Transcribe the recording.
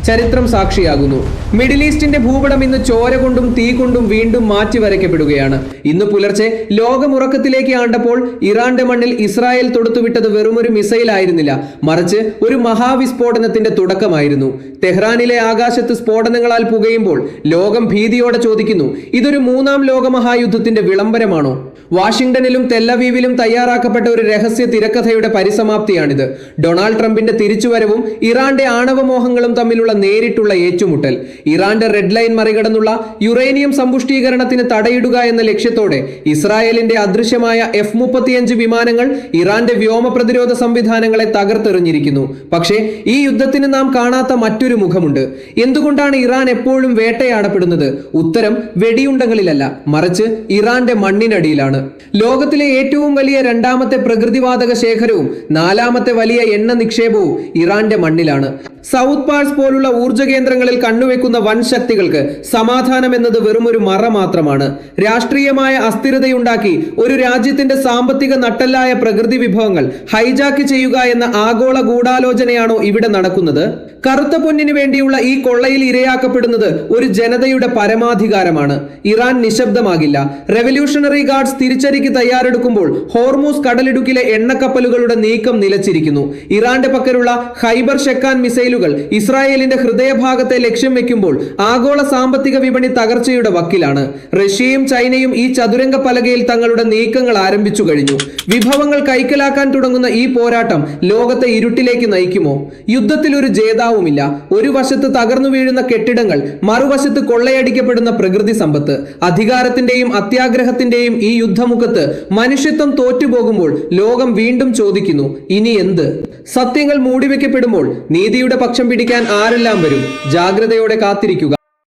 ചരിത്രം സാക്ഷിയാകുന്നു. മിഡിൽ ഈസ്റ്റിന്റെ ഭൂപടം ഇന്ന് ചോര കൊണ്ടും തീ കൊണ്ടും വീണ്ടും മാറ്റി വരയ്ക്കപ്പെടുകയാണ്. ഇന്ന് പുലർച്ചെ ലോകമുറക്കത്തിലേക്ക് ആണ്ടപ്പോൾ ഇറാന്റെ മണ്ണിൽ ഇസ്രായേൽ തൊടുത്തുവിട്ടത് വെറുമൊരു മിസൈൽ ആയിരുന്നില്ല, മറിച്ച് ഒരു മഹാവിസ്ഫോടനത്തിന്റെ തുടക്കമായിരുന്നു. തെഹ്റാനിലെ ആകാശത്ത് സ്ഫോടനങ്ങളാൽ പുകയുമ്പോൾ ലോകം ഭീതിയോടെ ചോദിക്കുന്നു, ഇതൊരു മൂന്നാം ലോകമഹായുദ്ധത്തിന്റെ വിളംബരമാണോ? വാഷിംഗ്ടണിലും തെല്ലവീവിലും തയ്യാറാക്കപ്പെട്ട ഒരു രഹസ്യ തിരക്കഥയുടെ പരിസമാപ്തിയാണിത്. ഡൊണാൾഡ് ട്രംപിന്റെ തിരിച്ചുവരവും ഇറാന്റെ ആണവമോഹങ്ങളും തമ്മിലുള്ള നേരിട്ടുള്ള ഏറ്റുമുട്ടൽ. ഇറാന്റെ റെഡ് ലൈൻ മറികടന്നുള്ള യുറേനിയം സമ്പുഷ്ടീകരണത്തിന് തടയിടുക എന്ന ലക്ഷ്യത്തോടെ ഇസ്രായേലിന്റെ അദൃശ്യമായ F-35 വിമാനങ്ങൾ ഇറാന്റെ വ്യോമ പ്രതിരോധ സംവിധാനങ്ങളെ തകർത്തെറിഞ്ഞിരിക്കുന്നു. പക്ഷേ ഈ യുദ്ധത്തിന് നാം കാണാത്ത മറ്റൊരു മുഖമുണ്ട്. എന്തുകൊണ്ടാണ് ഇറാൻ എപ്പോഴും വേട്ടയാടപ്പെടുന്നത്? ഉത്തരം വെടിയുണ്ടകളിലല്ല, മറിച്ച് ഇറാന്റെ മണ്ണിനടിയിലാണ്. ലോകത്തിലെ ഏറ്റവും വലിയ രണ്ടാമത്തെ പ്രകൃതിവാതക ശേഖരവും നാലാമത്തെ വലിയ എണ്ണ നിക്ഷേപവും ഇറാന്റെ മണ്ണിലാണ്. സൗത്ത് പാഴ്സ് പോലുള്ള ഊർജ്ജ കേന്ദ്രങ്ങളിൽ കണ്ണുവെക്കുന്ന വൻ ശക്തികൾക്ക് സമാധാനം എന്നത് വെറുമൊരു മറ മാത്രമാണ്. രാഷ്ട്രീയമായ അസ്ഥിരതയുണ്ടാക്കി ഒരു രാജ്യത്തിന്റെ സാമ്പത്തിക നട്ടെല്ലായ പ്രകൃതി വിഭവങ്ങൾ ഹൈജാക്ക് ചെയ്യുക എന്ന ആഗോള ഗൂഢാലോചനയാണോ ഇവിടെ നടക്കുന്നത്? കറുത്ത പൊന്നിന് വേണ്ടിയുള്ള ഈ കൊള്ളയിൽ ഇരയാക്കപ്പെടുന്നത് ഒരു ജനതയുടെ പരമാധികാരമാണ്. ഇറാൻ നിശബ്ദമാകില്ല. റെവല്യൂഷണറി ഗാർഡ്സ് തിരിച്ചടിക്ക് തയ്യാറെടുക്കുമ്പോൾ ഹോർമൂസ് കടലിടുക്കിലെ എണ്ണക്കപ്പലുകളുടെ നീക്കം നിലച്ചിരിക്കുന്നു. ഇറാന്റെ പക്കലുള്ള ഖൈബർ ഷെക്കാൻ മിസൈലുകൾ ഇസ്രായേലിന്റെ ഹൃദയഭാഗത്തെ ലക്ഷ്യം വെക്കുമ്പോൾ ആഗോള സാമ്പത്തിക വിപണി തകർച്ചയുടെ വക്കിലാണ്. റഷ്യയും ചൈനയും ഈ ചതുരംഗ പലകയിൽ തങ്ങളുടെ നീക്കങ്ങൾ ആരംഭിച്ചു കഴിഞ്ഞു. വിഭവങ്ങൾ കൈക്കലാക്കാൻ തുടങ്ങുന്ന ഈ പോരാട്ടം ലോകത്തെ ഇരുട്ടിലേക്ക് നയിക്കുമോ? യുദ്ധത്തിൽ ഒരു ജേതാവുമില്ല. ഒരു വശത്ത് തകർന്നു വീഴുന്ന കെട്ടിടങ്ങൾ, മറുവശത്ത് കൊള്ളയടിക്കപ്പെടുന്ന പ്രകൃതി സമ്പത്ത്. അധികാരത്തിന്റെയും അത്യാഗ്രഹത്തിന്റെയും ഈ യുദ്ധമുഖത്ത് മനുഷ്യത്വം തോറ്റുപോകുമ്പോൾ ലോകം വീണ്ടും ചോദിക്കുന്നു, ഇനി എന്ത്? സത്യങ്ങൾ മൂടിവെക്കപ്പെടുമ്പോൾ നീതിയുടെ പക്ഷം പിടിക്കാൻ ആരെല്ലാം വരും? ജാഗ്രതയോടെ കാത്തിരിക്കുക.